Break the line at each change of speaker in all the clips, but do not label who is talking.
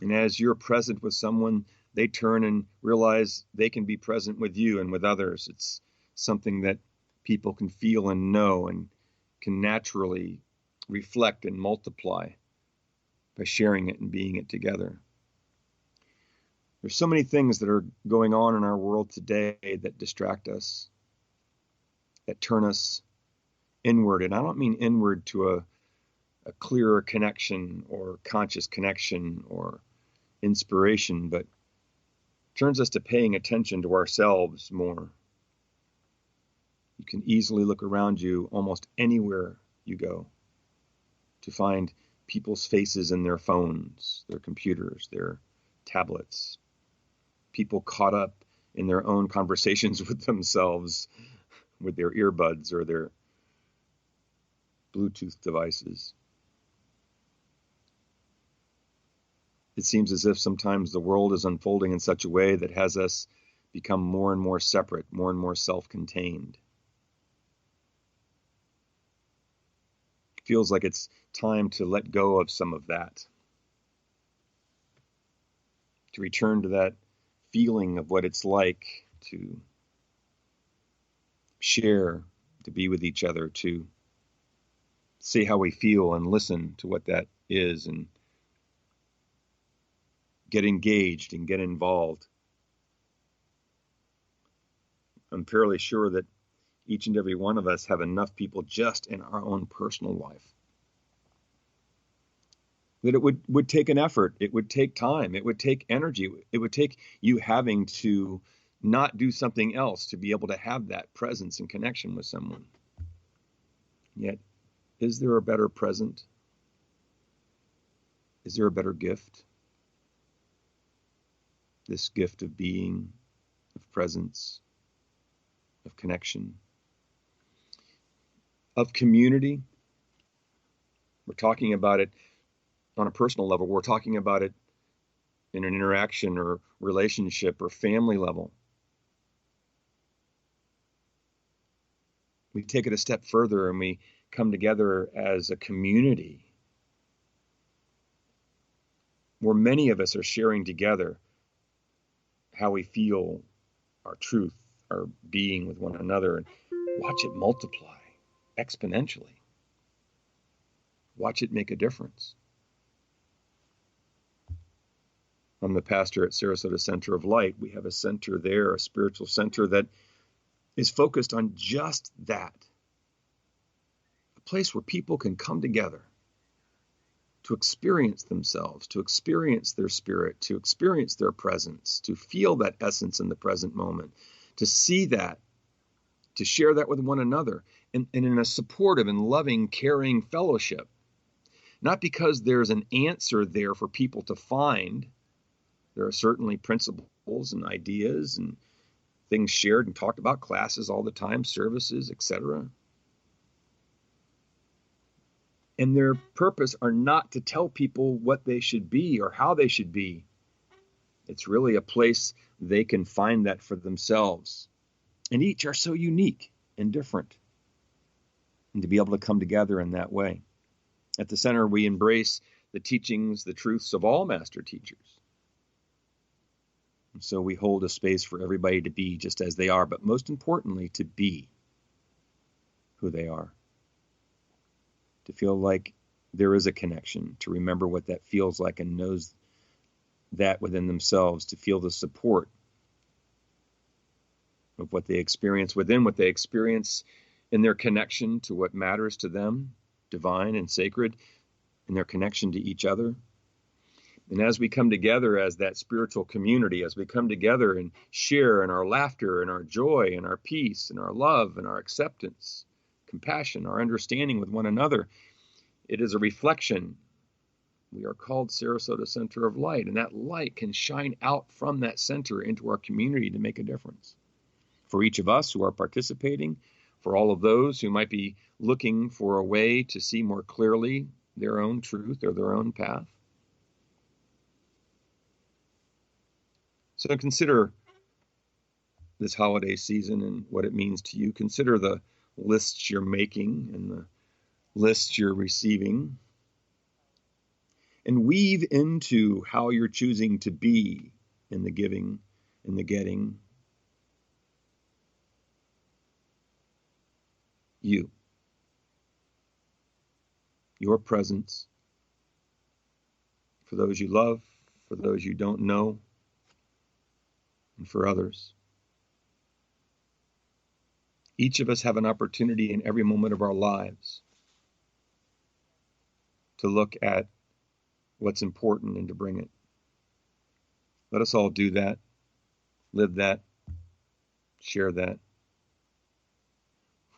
And as you're present with someone, they turn and realize they can be present with you and with others. It's something that people can feel and know and can naturally reflect and multiply by sharing it and being it together. There's so many things that are going on in our world today that distract us, that turn us inward. And I don't mean inward to a clearer connection or conscious connection or inspiration, but turns us to paying attention to ourselves more. You can easily look around you almost anywhere you go to find people's faces in their phones, their computers, their tablets, people caught up in their own conversations with themselves with their earbuds or their Bluetooth devices. It seems as if sometimes the world is unfolding in such a way that has us become more and more separate, more and more self-contained. It feels like it's time to let go of some of that, to return to that feeling of what it's like to share, to be with each other, to see how we feel and listen to what that is and get engaged and get involved. I'm fairly sure that each and every one of us have enough people just in our own personal life that it would take an effort, it would take time, it would take energy, it would take you having to not do something else to be able to have that presence and connection with someone. Yet, is there a better present? Is there a better gift? This gift of being, of presence, of connection, of community. We're talking about it on a personal level. We're talking about it in an interaction or relationship or family level. We take it a step further and we come together as a community where many of us are sharing together how we feel, our truth, our being with one another, and watch it multiply exponentially. Watch it make a difference. I'm the pastor at Sarasota Center of Light. We have a center there, a spiritual center that is focused on just that. A place where people can come together to experience themselves, to experience their spirit, to experience their presence, to feel that essence in the present moment, to see that, to share that with one another, and in a supportive and loving, caring fellowship. Not because there's an answer there for people to find. There are certainly principles and ideas and things shared and talked about, classes all the time, services, etc. And their purpose are not to tell people what they should be or how they should be. It's really a place they can find that for themselves. And each are so unique and different. And to be able to come together in that way. At the center, we embrace the teachings, the truths of all master teachers. And so we hold a space for everybody to be just as they are, but most importantly, to be who they are. To feel like there is a connection, to remember what that feels like and knows that within themselves, to feel the support of what they experience within, what they experience in their connection to what matters to them, divine and sacred, in their connection to each other. And as we come together as that spiritual community, as we come together and share in our laughter and our joy and our peace and our love and our acceptance, compassion, our understanding with one another, it is a reflection. We are called Sarasota Center of Light, and that light can shine out from that center into our community to make a difference. For each of us who are participating, for all of those who might be looking for a way to see more clearly their own truth or their own path. So consider this holiday season and what it means to you. Consider the lists you're making and the lists you're receiving. and weave into how you're choosing to be in the giving, in the getting, you, your presence for those you love, for those you don't know, and for others. Each of us have an opportunity in every moment of our lives to look at what's important and to bring it. Let us all do that, live that, share that.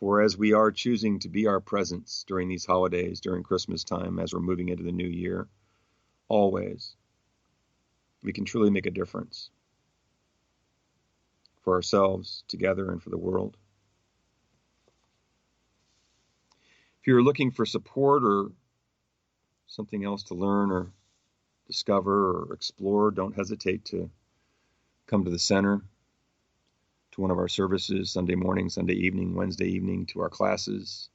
For as we are choosing to be our presence during these holidays, during Christmas time, as we're moving into the new year, always, we can truly make a difference for ourselves, together, and for the world. If you're looking for support or something else to learn or discover or explore, don't hesitate to come to the center, to one of our services, Sunday morning, Sunday evening, Wednesday evening, to our classes,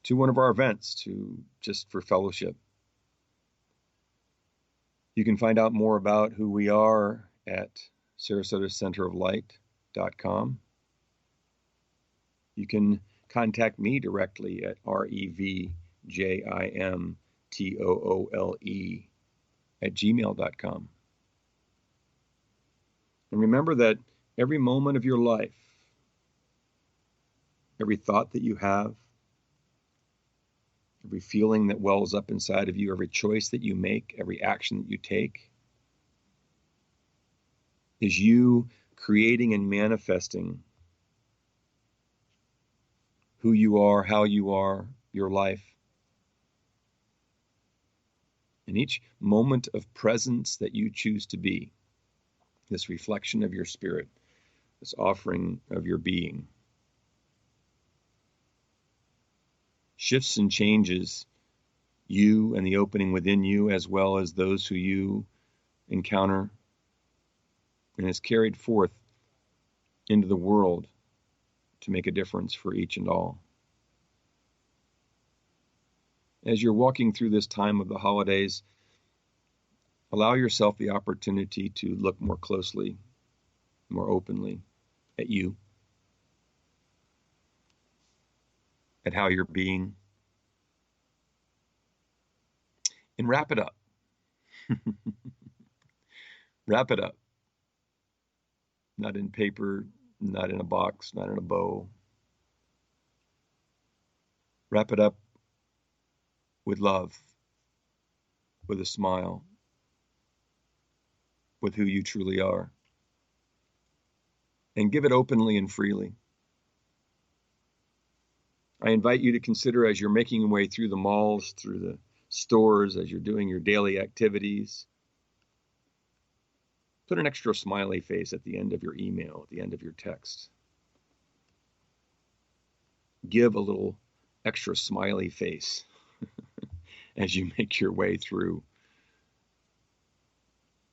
to one of our events, to just for fellowship. You can find out more about who we are at SarasotaCenterofLight.com. You can contact me directly at revjimtoole@gmail.com. And remember that every moment of your life, every thought that you have, every feeling that wells up inside of you, every choice that you make, every action that you take, is you creating and manifesting who you are, how you are, your life. In each moment of presence that you choose to be, this reflection of your spirit, this offering of your being, shifts and changes you and the opening within you, as well as those who you encounter, and is carried forth into the world to make a difference for each and all. As you're walking through this time of the holidays, allow yourself the opportunity to look more closely, more openly at you, at how you're being, and wrap it up. Wrap it up. Not in paper, not in a box, not in a bow. Wrap it up with love, with a smile, with who you truly are. And give it openly and freely. I invite you to consider, as you're making your way through the malls, through the stores, as you're doing your daily activities, put an extra smiley face at the end of your email, at the end of your text. Give a little extra smiley face as you make your way through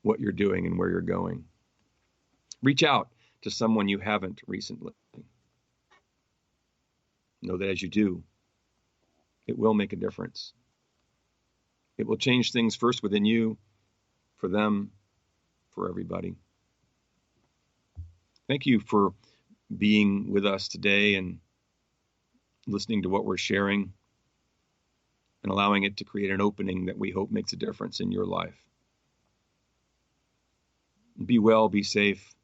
what you're doing and where you're going. Reach out to someone you haven't recently. Know that as you do, it will make a difference. It will change things first within you, for them, for everybody. Thank you for being with us today and listening to what we're sharing and allowing it to create an opening that we hope makes a difference in your life. Be well, be safe.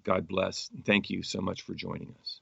God bless. Thank you so much for joining us.